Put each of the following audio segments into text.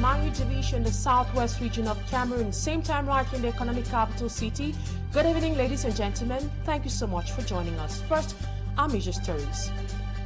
Manu Division, the southwest region of Cameroon. Same time right here in the economic capital city. Good evening, ladies and gentlemen. Thank you so much for joining us. First, our major stories.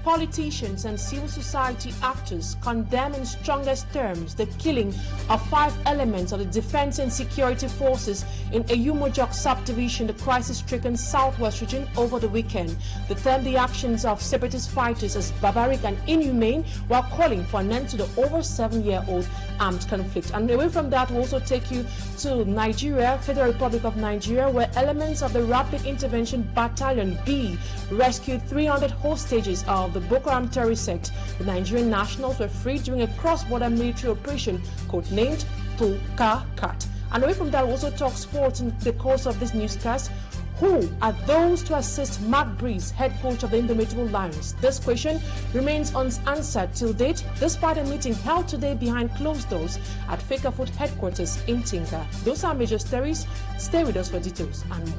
Politicians and civil society actors condemn in strongest terms the killing of 5 elements of the Defense and Security Forces in Eyumojok subdivision, the crisis-stricken southwest region, over the weekend. They termed the actions of separatist fighters as barbaric and inhumane, while calling for an end to the over 7-year-old armed conflict. And away from that, we'll also take you to Nigeria, Federal Republic of Nigeria, where elements of the Rapid Intervention Battalion B rescued 300 hostages of the Boko Haram terrorist sect. The Nigerian nationals were freed during a cross-border military operation codenamed Tokakat. And away from that, we also talk sports in the course of this newscast. Who are those to assist Mark Breeze, head coach of the Indomitable Lions? This question remains unanswered till date, despite a meeting held today behind closed doors at Fakerfoot headquarters in Tinga. Those are major stories. Stay with us for details and more.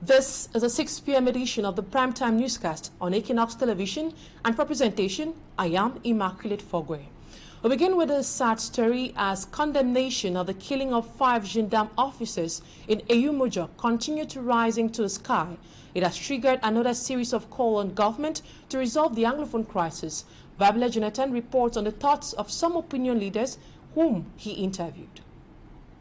This is a 6 p.m. edition of the Primetime Newscast on Equinoxe Television, and for presentation, I am Immaculate Fogwe. We begin with a sad story as condemnation of the killing of 5 gendarme officers in Eyumojok continue to rise into the sky. It has triggered another series of calls on government to resolve the Anglophone crisis. Babila Jonathan reports on the thoughts of some opinion leaders whom he interviewed.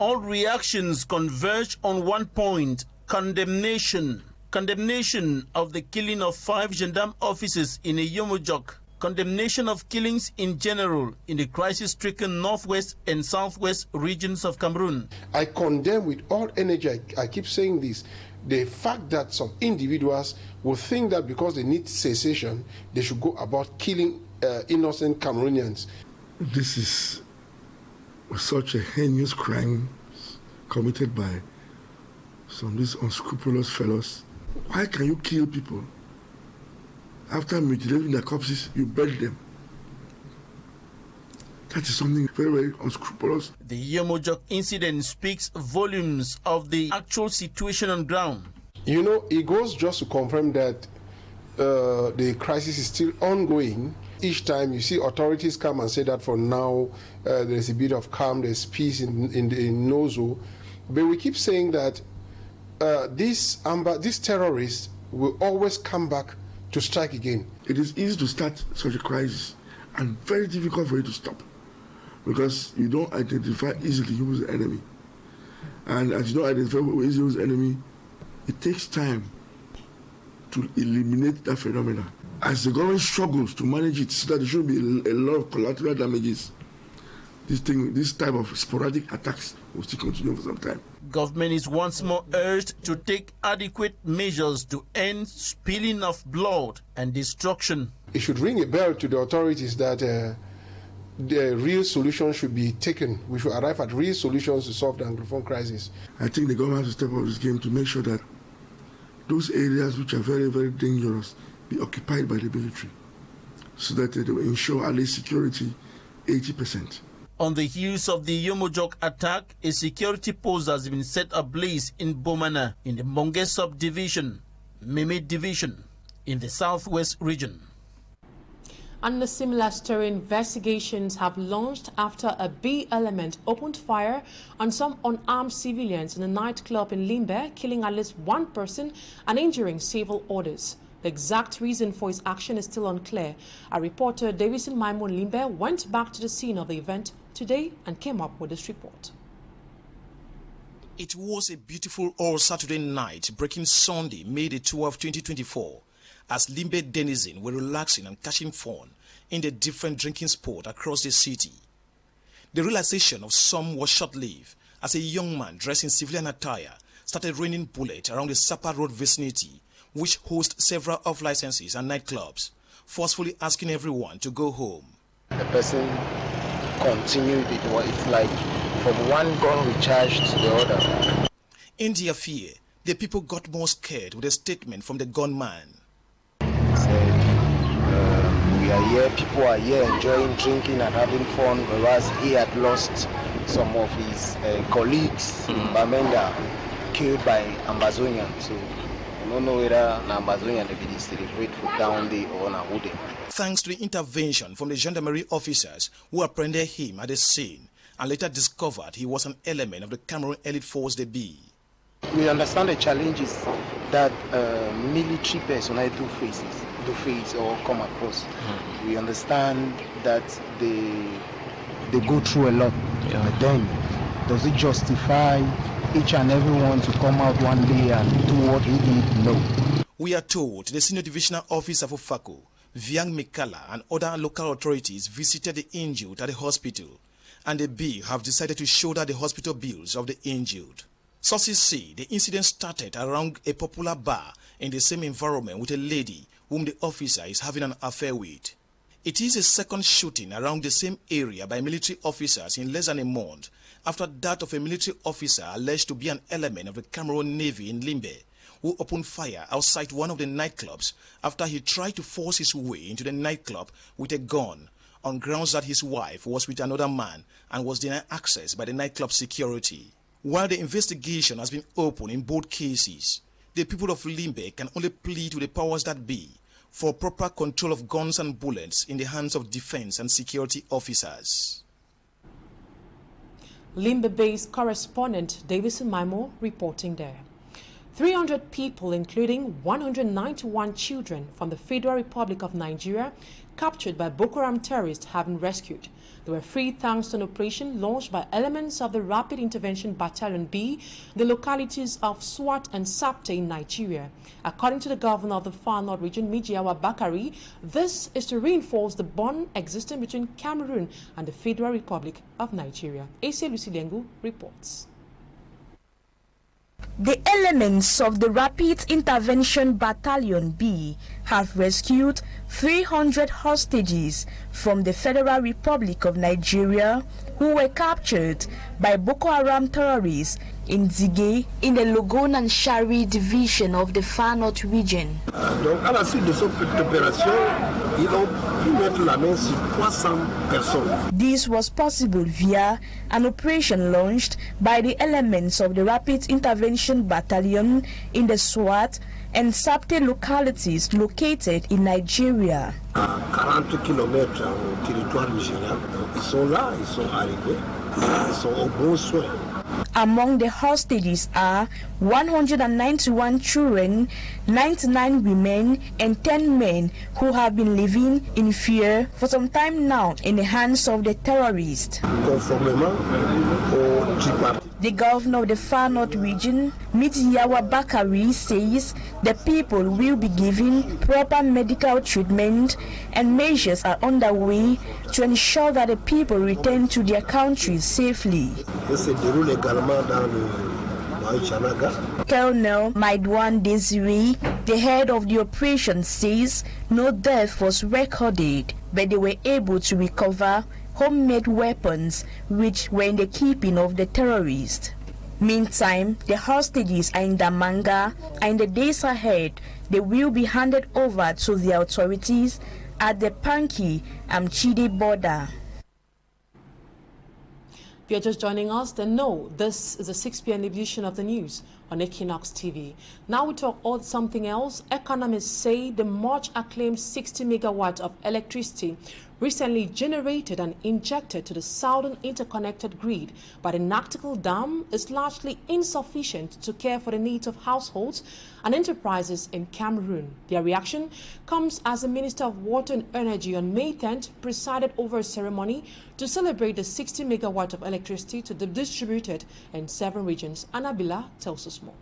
All reactions converge on one point: condemnation. Condemnation of the killing of 5 gendarme officers in Eyumojok. Condemnation of killings in general in the crisis-stricken northwest and southwest regions of Cameroon. I condemn with all energy, I keep saying this, the fact that some individuals will think that because they need cessation, they should go about killing innocent Cameroonians. This is such a heinous crime committed by some of these unscrupulous fellows. Why can you kill people? After mutilating their corpses, you bury them. That is something very, very unscrupulous. The Eyumojok incident speaks volumes of the actual situation on ground. You know, it goes just to confirm that the crisis is still ongoing. Each time you see authorities come and say that for now there's a bit of calm, there's peace in Nous. But we keep saying that these terrorists will always come back to strike again. It is easy to start such a crisis and very difficult for you to stop, because you don't identify easily who is the enemy. And as you don't identify who is the enemy, it takes time to eliminate that phenomenon. As the government struggles to manage it so that there should be a lot of collateral damages, this type of sporadic attacks will still continue for some time. Government is once more urged to take adequate measures to end spilling of blood and destruction. It should ring a bell to the authorities that the real solution should be taken. We should arrive at real solutions to solve the Anglophone crisis. I think the government has to step up this game to make sure that those areas which are very, very dangerous be occupied by the military, so that they will ensure at least security 80%. On the heels of the Eyumojok attack, a security post has been set ablaze in Bomana in the Monge subdivision, Meme division, in the southwest region. And a similar story, investigations have launched after a B element opened fire on some unarmed civilians in a nightclub in Limbe, killing at least 1 person and injuring several others. The exact reason for his action is still unclear. Our reporter Davison Maimon Limbe went back to the scene of the event today and came up with this report. It was a beautiful all-Saturday night, breaking Sunday, May the 12th, 2024, as Limbe denizens were relaxing and catching fun in the different drinking spots across the city. The realization of some was short-lived as a young man dressed in civilian attire started raining bullets around the Sapa Road vicinity, which hosts several off-licenses and nightclubs, forcefully asking everyone to go home. The person continued, it's like from one gun recharged to the other. In their fear, the people got more scared with a statement from the gunman. He said, we are here, people are here enjoying drinking and having fun, whereas he had lost some of his colleagues in Bamenda killed by Ambazonians. So I don't know whether Ambazonian be celebrate for down day or na wooden. Thanks to the intervention from the gendarmerie officers who apprehended him at the scene and later discovered he was an element of the Cameroon Elite Force the B. We understand the challenges that military personnel do face or come across. We understand that they go through a lot. But then, does it justify each and everyone to come out one day and do what he did? No. We are told the senior divisional officer for FACO, Viang Mikala, and other local authorities visited the injured at the hospital, and the B have decided to shoulder the hospital bills of the injured. Sources say the incident started around a popular bar in the same environment with a lady whom the officer is having an affair with. It is a second shooting around the same area by military officers in less than a month after that of a military officer alleged to be an element of the Cameroon Navy in Limbe, who opened fire outside one of the nightclubs after he tried to force his way into the nightclub with a gun on grounds that his wife was with another man and was denied access by the nightclub security. While the investigation has been open in both cases, the people of Limbe can only plead with the powers that be for proper control of guns and bullets in the hands of defense and security officers. Limbe-based correspondent Davison Maimo reporting there. 300 people, including 191 children from the Federal Republic of Nigeria, captured by Boko Haram terrorists, have been rescued. They were freed thanks to an operation launched by elements of the Rapid Intervention Battalion B, the localities of Swat and Sapte in Nigeria. According to the governor of the Far North region, Mijiawa Bakari, this is to reinforce the bond existing between Cameroon and the Federal Republic of Nigeria. A.C. Lucy Lengu reports. The elements of the Rapid Intervention Battalion B have rescued 300 hostages from the Federal Republic of Nigeria who were captured by Boko Haram terrorists in Zigué in the Logon and Shari division of the Far North region. Donc à la suite de cette opération, ils ont pu mettre la main sur 300 personnes. This was possible via an operation launched by the elements of the Rapid Intervention Battalion in the Swat and Sapte localities located in Nigeria. À 40 km au territoire nigérien, ils sont là, ils sont arrivés, ils sont au bon soin. Among the hostages are 191 children, 99 women, and 10 men who have been living in fear for some time now in the hands of the terrorists. The governor of the Far North region, Mijiawa Bakari, says the people will be given proper medical treatment and measures are underway to ensure that the people return to their countries safely. Colonel Maidwan Desiree, the head of the operation, says no death was recorded, but they were able to recover homemade weapons which were in the keeping of the terrorists. Meantime, the hostages are in Damanga, and in the days ahead, they will be handed over to the authorities at the Panki and Chide border. If you're just joining us, then no, this is a 6 p.m. edition of the news on Equinoxe TV. Now we talk about something else. Economists say the much acclaimed 60 megawatts of electricity recently generated and injected to the southern interconnected grid by the Nactical Dam is largely insufficient to care for the needs of households and enterprises in Cameroon. Their reaction comes as the Minister of Water and Energy on May 10th presided over a ceremony to celebrate the 60 megawatts of electricity to be distributed in 7 regions. Anabila tells us more.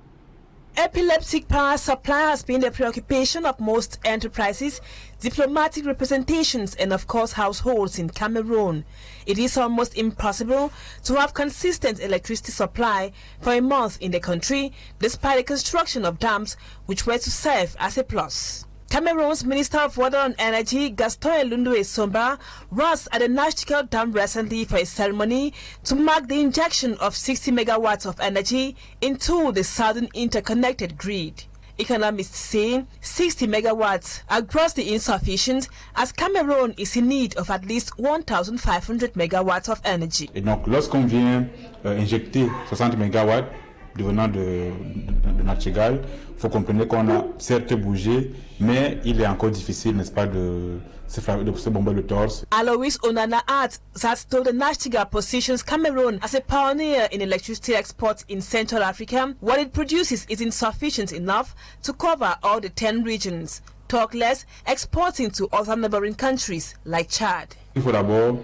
Epileptic power supply has been the preoccupation of most enterprises, diplomatic representations, and of course households in Cameroon. It is almost impossible to have consistent electricity supply for a month in the country, despite the construction of dams which were to serve as a plus. Cameroon's Minister of Water and Energy, Gaston Elundwe Somba, was at the Nashtical Dam recently for a ceremony to mark the injection of 60 megawatts of energy into the southern interconnected grid. Economists say 60 megawatts are grossly insufficient as Cameroon is in need of at least 1,500 megawatts of energy. Et donc, lorsqu'on vient injecter 60 megawatts devenant de Nachtigal, il faut comprendre qu'on a certes bougé, mais il est encore difficile, n'est-ce pas, de se bomber le torse. Alois Onana adds that though the Nachtigal positions Cameroon as a pioneer in electricity exports in Central Africa, what it produces is insufficient enough to cover all the 10 regions. Talk less, exporting to other neighboring countries like Chad. Il faut d'abord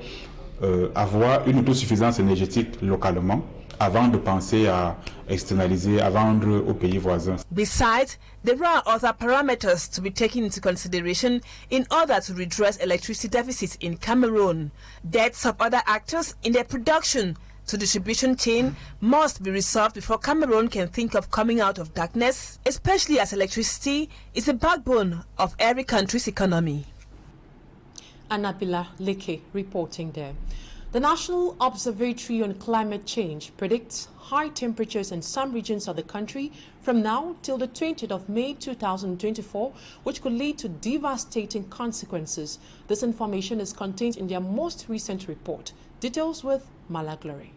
avoir une autosuffisance énergétique localement avant de penser à externaliser, à vendre aux pays voisins. Besides, there are other parameters to be taken into consideration in order to redress electricity deficits in Cameroon. Debts of other actors in their production to distribution chain must be resolved before Cameroon can think of coming out of darkness, especially as electricity is the backbone of every country's economy. Anabila Leke reporting there. The National Observatory on Climate Change predicts high temperatures in some regions of the country from now till the 20th of May 2024, which could lead to devastating consequences. This information is contained in their most recent report. Details with Malaglory.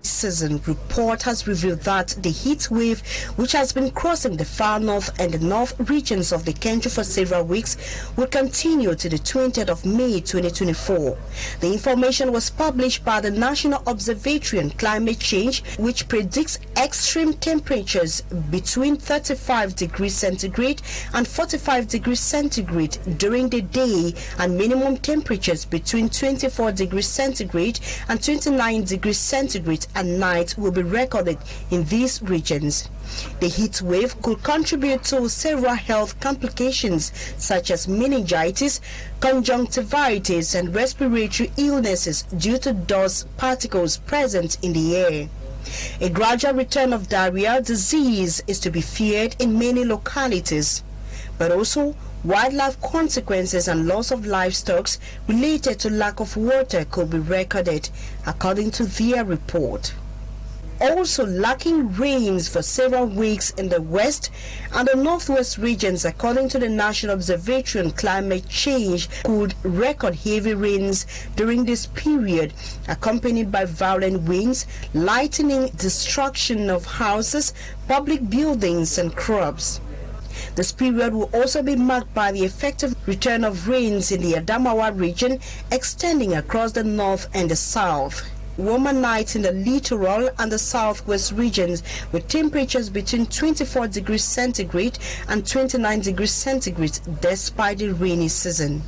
Season report has revealed that the heat wave, which has been crossing the far north and the north regions of the country for several weeks, will continue to the 20th of May 2024. The information was published by the National Observatory on Climate Change, which predicts extreme temperatures between 35 degrees centigrade and 45 degrees centigrade during the day, and minimum temperatures between 24 degrees centigrade and 29 degrees centigrade at night will be recorded in these regions. The heat wave could contribute to several health complications such as meningitis, conjunctivitis, and respiratory illnesses due to dust particles present in the air. A gradual return of diarrhea disease is to be feared in many localities, but also wildlife consequences and loss of livestock related to lack of water could be recorded, according to their report. Also, lacking rains for several weeks in the west and the northwest regions, according to the National Observatory on Climate Change, could record heavy rains during this period, accompanied by violent winds, lightning, destruction of houses, public buildings, and crops. This period will also be marked by the effective return of rains in the Adamawa region, extending across the north and the south. Warmer nights in the littoral and the southwest regions, with temperatures between 24 degrees centigrade and 29 degrees centigrade despite the rainy season.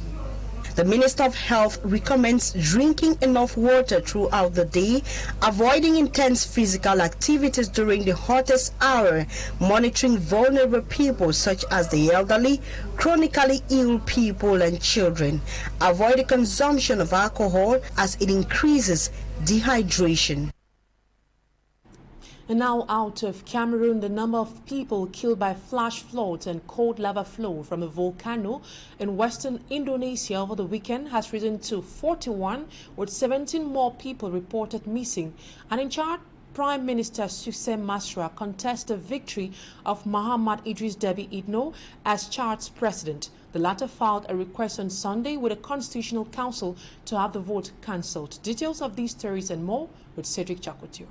The Minister of Health recommends drinking enough water throughout the day, avoiding intense physical activities during the hottest hour, monitoring vulnerable people such as the elderly, chronically ill people, and children. Avoid the consumption of alcohol as it increases dehydration. And now out of Cameroon, the number of people killed by flash floods and cold lava flow from a volcano in western Indonesia over the weekend has risen to 41, with 17 more people reported missing. And in Chad, Prime Minister Sucé Masra contests the victory of Muhammad Idris Deby Itno as Chad's president. The latter filed a request on Sunday with the Constitutional Council to have the vote cancelled. Details of these stories and more with Cedric Chakotio.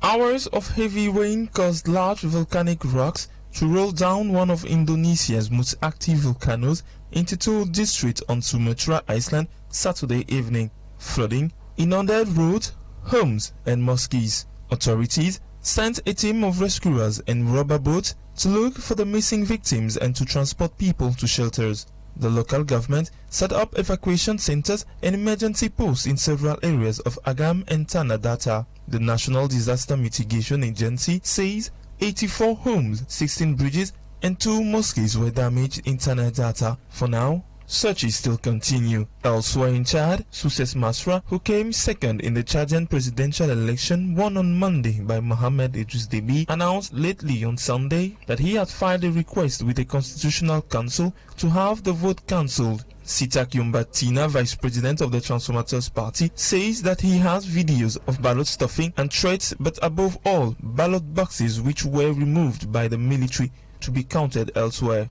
Hours of heavy rain caused large volcanic rocks to roll down one of Indonesia's most active volcanoes into two districts on Sumatra Island Saturday evening, flooding inundated roads, homes and mosques. Authorities sent a team of rescuers and rubber boats to look for the missing victims and to transport people to shelters. The local government set up evacuation centers and emergency posts in several areas of Agam and Tanah Datar. The National Disaster Mitigation Agency says 84 homes, 16 bridges and 2 mosques were damaged in Tanah Datar. For now, searches still continue. Elsewhere in Chad, Sucé Masra, who came second in the Chadian presidential election won on Monday by Mohamed Idris Deby, announced lately on Sunday that he had filed a request with the Constitutional Council to have the vote cancelled. Sitak Yumbatina, vice president of the Transformators Party, says that he has videos of ballot stuffing and threats, but above all, ballot boxes which were removed by the military to be counted elsewhere.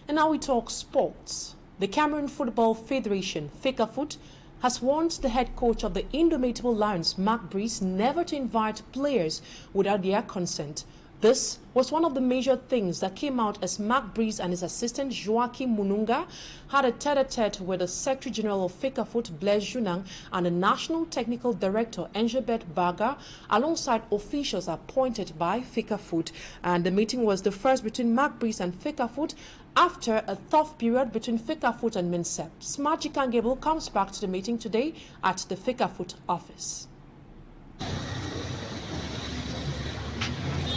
And now we talk sports. The Cameroon Football Federation, FECAFOOT, has warned the head coach of the Indomitable Lions, Mark Breeze, never to invite players without their consent. This was one of the major things that came out as Mark Breeze and his assistant Joachim Mununga had a tete-a-tete with the Secretary General of FECAFOOT, Blaise Junang, and the National Technical Director, Engelbert Baga, alongside officials appointed by FECAFOOT. And the meeting was the first between Mark Breeze and FECAFOOT after a tough period between FECAFOOT and MINSEP. Smart Gable comes back to the meeting today at the FECAFOOT office.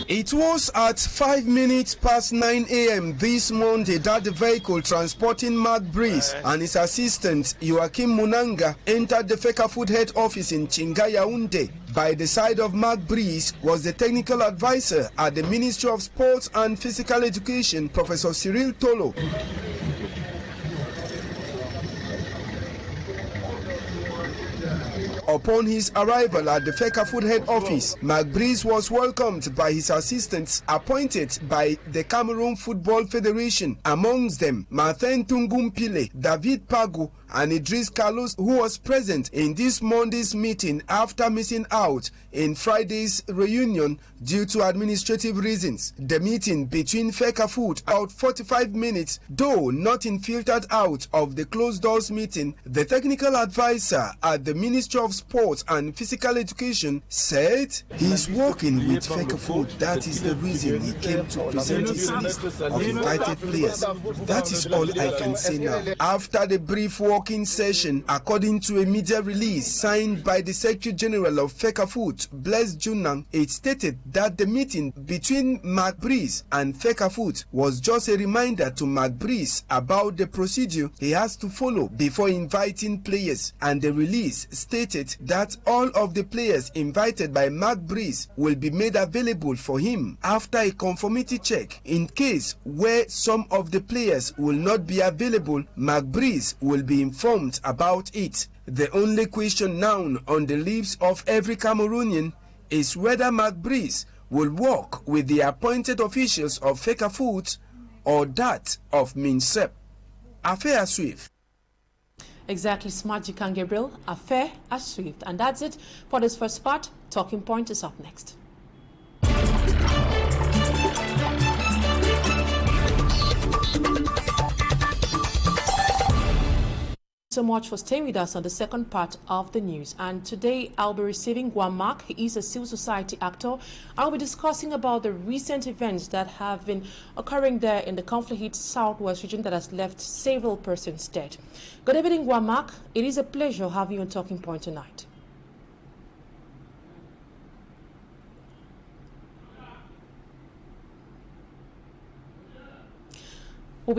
It was at 5 minutes past 9 a.m. this Monday that the vehicle transporting Mark Breeze and his assistant Joachim Munanga entered the FECAFOOT head office in Chinga, Yaoundé. By the side of Mark Breeze was the technical advisor at the Ministry of Sports and Physical Education, Professor Cyril Tolo. Upon his arrival at the FECAFOOT head office, Mark Breeze was welcomed by his assistants appointed by the Cameroon Football Federation, amongst them Martin Tungumpile, David Pagu, and Idris Carlos, who was present in this Monday's meeting after missing out in Friday's reunion due to administrative reasons. The meeting between FECAFOOT about 45 minutes, though not infiltrated out of the closed doors meeting. The technical advisor at the Ministry of Sports and Physical Education said he's working with FECAFOOT. That is the reason he came to present his list of invited players. That is all I can say now. After the brief walking session, according to a media release signed by the Secretary General of FECAFOOT, Blaise Junang, it stated that the meeting between Mark Breeze and FECAFOOT was just a reminder to Mark Breeze about the procedure he has to follow before inviting players, and the release stated that all of the players invited by Mark Breeze will be made available for him after a conformity check. In case where some of the players will not be available, Mark Breeze will be informed about it. The only question now on the lips of every Cameroonian is whether Mark Breeze will work with the appointed officials of FECAFOOT or that of MINSEP. Affair Swift. Exactly, Smart Gabriel, Affair as Swift. And that's it for this first part. Talking Point is up next. So much for staying with us on the second part of the news. And today I'll be receiving Guamak. He is a civil society actor. I'll be discussing about the recent events that have been occurring there in the conflict-hit southwest region that has left several persons dead. Good evening, Guamak. It is a pleasure having you on Talking Point tonight.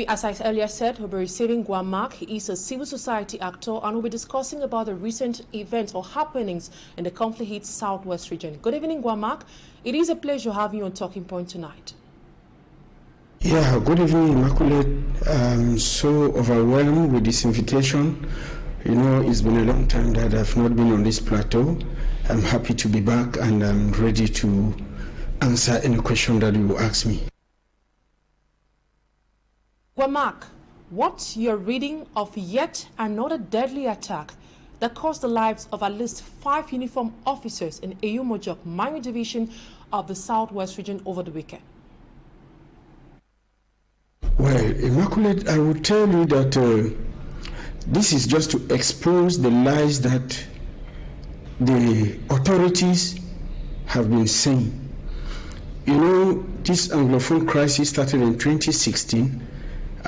As I earlier said, we'll be receiving Guamak. He is a civil society actor, and we'll be discussing about the recent events or happenings in the conflict-hit southwest region. Good evening, Guamak. It is a pleasure having you on Talking Point tonight. Yeah, good evening, Immaculate. I'm so overwhelmed with this invitation. You know, it's been a long time that I've not been on this plateau. I'm happy to be back, and I'm ready to answer any question that you ask me. Guamak, what's your reading of yet another deadly attack that cost the lives of at least 5 uniformed officers in Eyumojok Mining Division of the Southwest region over the weekend? Well, Immaculate, I will tell you that this is just to expose the lies that the authorities have been saying. You know, this Anglophone crisis started in 2016.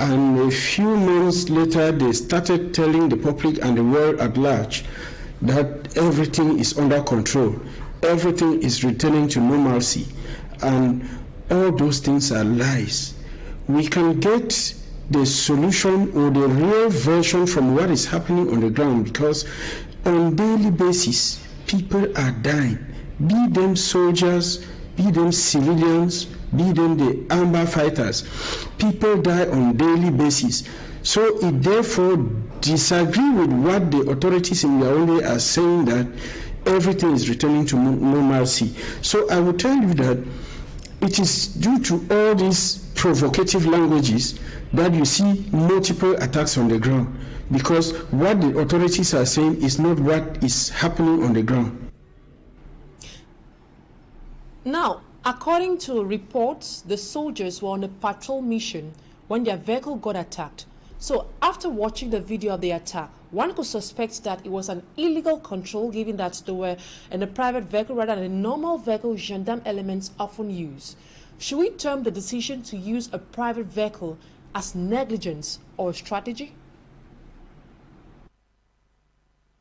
And a few months later, they started telling the public and the world at large that everything is under control, everything is returning to normalcy, and all those things are lies. We can get the solution or the real version from what is happening on the ground, because on a daily basis, people are dying, be them soldiers, be them civilians, be them the armed fighters. People die on a daily basis. So it therefore disagree with what the authorities in Yaoundé are saying, that everything is returning to normalcy. So I will tell you that it is due to all these provocative languages that you see multiple attacks on the ground, because what the authorities are saying is not what is happening on the ground. Now, according to reports, the soldiers were on a patrol mission when their vehicle got attacked. So after watching the video of the attack, one could suspect that it was an illegal control, given that they were in a private vehicle rather than a normal vehicle gendarme elements often use. Should we term the decision to use a private vehicle as negligence or strategy?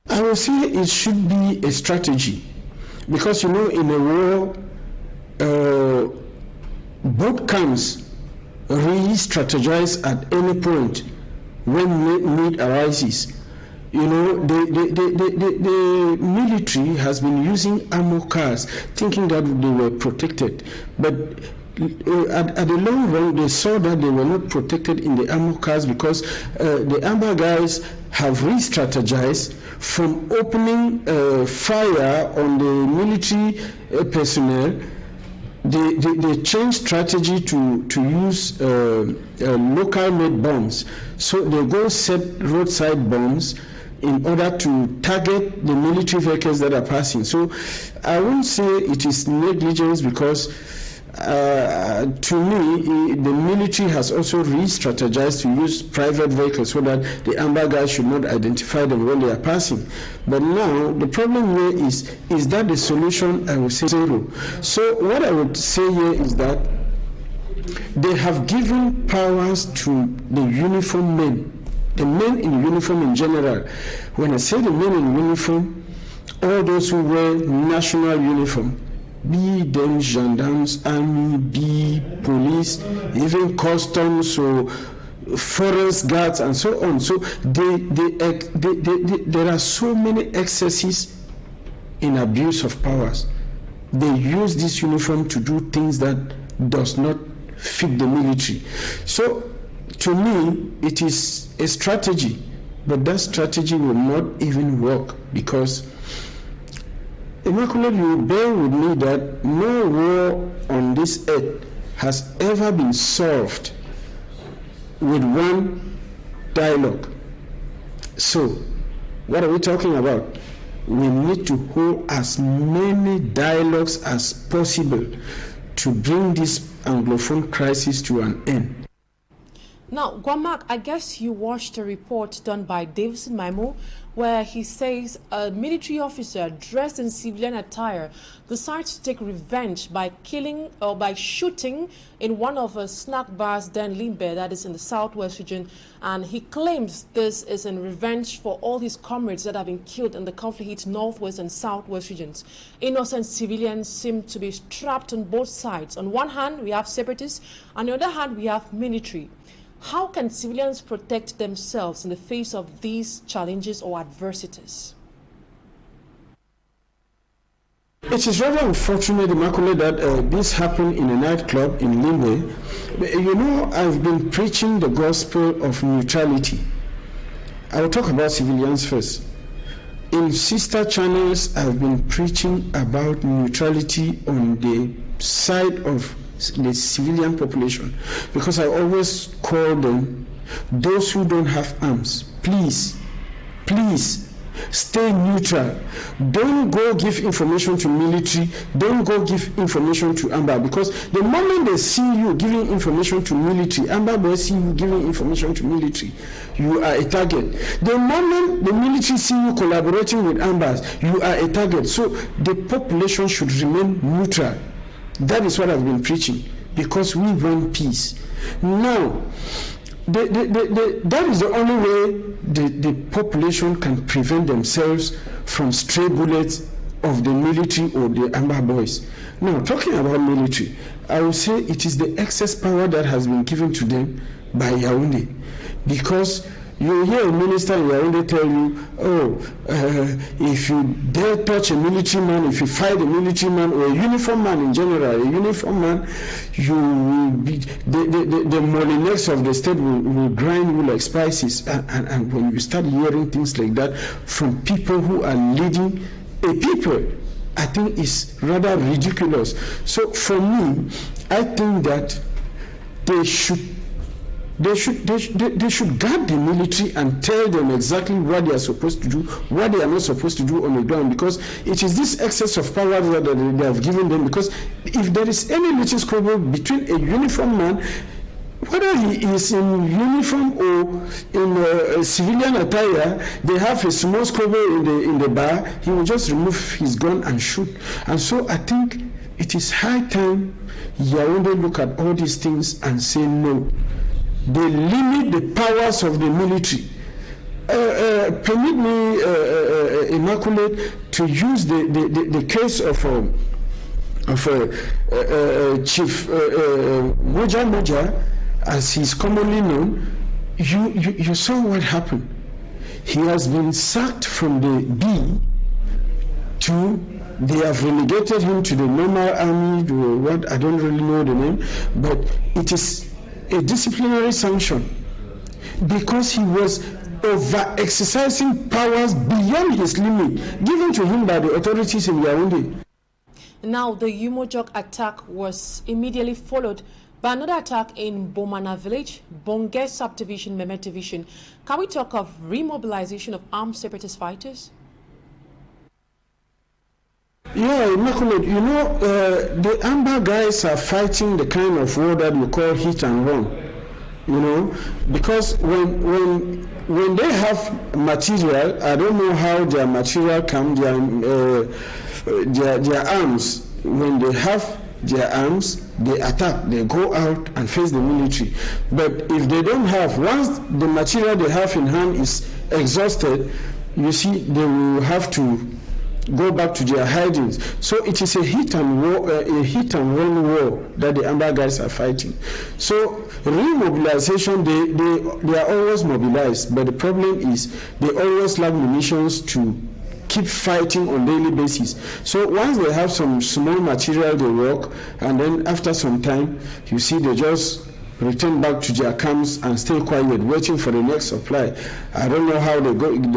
I will say it should be a strategy, because in a war, both camps re-strategize at any point when need arises. The military has been using armor cars thinking that they were protected, but at the long run they saw that they were not protected in the armor cars, because the armor guys have re-strategized from opening fire on the military personnel. They changed strategy to use local made bombs. So they go set roadside bombs in order to target the military vehicles that are passing. So I won't say it is negligence, because to me, the military has also re-strategized to use private vehicles so that the amber guys should not identify them when they are passing. But now, the problem here is that the solution? I would say zero. So what I would say here is that they have given powers to the uniform men, the men in uniform in general. When I say the men in uniform, all those who wear national uniform, be them gendarmes, army, be police, even customs, or forest guards, and so on. So there are so many excesses in abuse of powers. They use this uniform to do things that does not fit the military. So to me, it is a strategy, but that strategy will not even work, because Immaculate, you bear with me that no war on this earth has ever been solved with one dialogue. So, what are we talking about? We need to hold as many dialogues as possible to bring this Anglophone crisis to an end. Now, Guamak, I guess you watched a report done by Davison Maimo, where he says a military officer dressed in civilian attire decides to take revenge by killing or by shooting in one of a snack bars, then Limbe, that is in the southwest region, and he claims this is in revenge for all his comrades that have been killed in the conflict northwest and southwest regions. Innocent civilians seem to be trapped on both sides. On one hand, we have separatists, on the other hand, we have military. How can civilians protect themselves in the face of these challenges or adversities? It is rather unfortunate, Immaculate, that this happened in a nightclub in Limbe. You know, I've been preaching the gospel of neutrality. I will talk about civilians first. In sister channels, I've been preaching about neutrality on the side of the civilian population, because I always call them those who don't have arms. Please stay neutral. Don't go give information to military, don't go give information to Amber, because the moment they see you giving information to military, Amber boys see you giving information to military, you are a target. The moment the military see you collaborating with Ambers, you are a target. So the population should remain neutral. That is what I've been preaching, because we want peace. Now, that is the only way the population can prevent themselves from stray bullets of the military or the Amber boys. Now, talking about military, I will say it is the excess power that has been given to them by Yaoundé, because You hear a minister in Yaoundé tell you, if you dare touch a military man, if you fight a military man or a uniform man in general, a uniform man, you will be, the Molinex of the state will grind you like spices. And when you start hearing things like that from people who are leading a people, I think it's rather ridiculous. So for me, I think that they should guard the military and tell them exactly what they are supposed to do, what they are not supposed to do on the ground, because it is this excess of power that they have given them. Because if there is any little squabble between a uniform man, whether he is in uniform or in a civilian attire, they have a small squabble in the bar, he will just remove his gun and shoot. And so I think it is high time Yaoundé look at all these things and say no. They limit the powers of the military. Permit me, Immaculate, to use the case of Chief Moja, as he's commonly known. You saw what happened. He has been sacked from the B to, they have relegated him to the normal army, or what, I don't really know the name, but it is a disciplinary sanction because he was over-exercising powers beyond his limit given to him by the authorities in Yaoundé. Now, the Umojok attack was immediately followed by another attack in Bomana village, Bonge subdivision, Mehmet division. Can we talk of remobilization of armed separatist fighters? Yeah, Immaculate, you know, the Amber guys are fighting the kind of war that you call hit and run, you know, because when they have material, I don't know how their material comes, their arms, when they have their arms, they attack, they go out and face the military. But if they don't have, once the material they have in hand is exhausted, you see, they will have to go back to their hidings. So it is a hit and run war that the Amber guys are fighting. So remobilization, they are always mobilized, but the problem is they always lack munitions to keep fighting on daily basis. So once they have some small material, they work, and then after some time, you see they just return back to their camps and stay quiet, waiting for the next supply. I don't know how they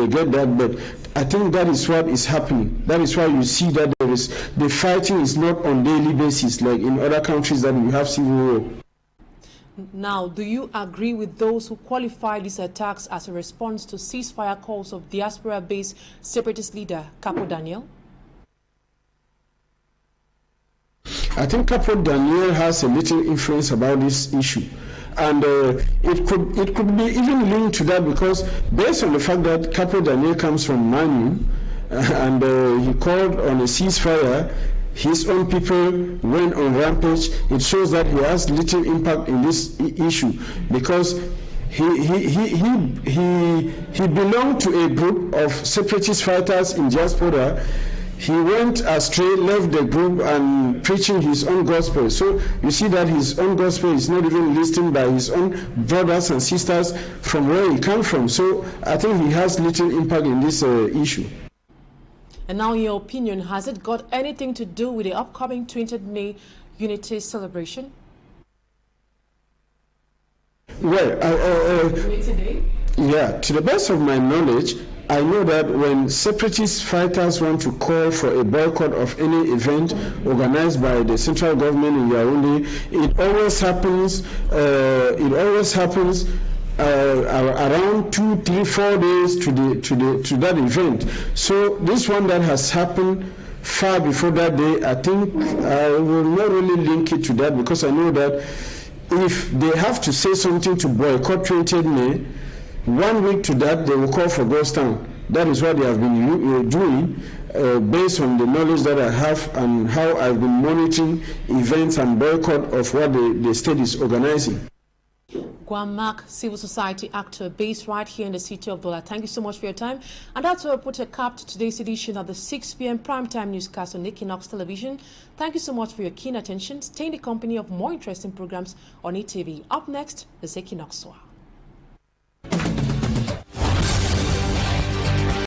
get that, but I think that is what is happening. That is why you see that the fighting is not on daily basis like in other countries that we have civil war. Now, do you agree with those who qualify these attacks as a response to ceasefire calls of diaspora-based separatist leader Capo Daniel? I think Capo Daniel has a little influence about this issue. And it could be even linked to that, because based on the fact that Capo Daniel comes from Manu and he called on a ceasefire, his own people went on rampage. It shows that he has little impact in this issue, because he belonged to a group of separatist fighters in diaspora. He went astray, left the group, and preaching his own gospel. So you see that his own gospel is not even listened by his own brothers and sisters from where he comes from. So I think he has little impact in this issue. And now, in your opinion, has it got anything to do with the upcoming 20th May Unity celebration? Well, Unity Day? Yeah, to the best of my knowledge, I know that when separatist fighters want to call for a boycott of any event organized by the central government in Yaoundé, it always happens. Around 2, 3, 4 days to that event. So this one that has happened far before that day, I think I will not really link it to that, because I know that if they have to say something to boycott 20th May, 1 week to that, they will call for ghost town. That is what they have been doing, based on the knowledge that I have and how I've been monitoring events and boycott of what the state is organizing. Guamak, civil society actor based right here in the city of Dola. Thank you so much for your time. And that's where we put a cap to today's edition of the 6 p.m. primetime newscast on Equinoxe television. Thank you so much for your keen attention. Stay in the company of more interesting programs on ETV. Up next is Equinoxe.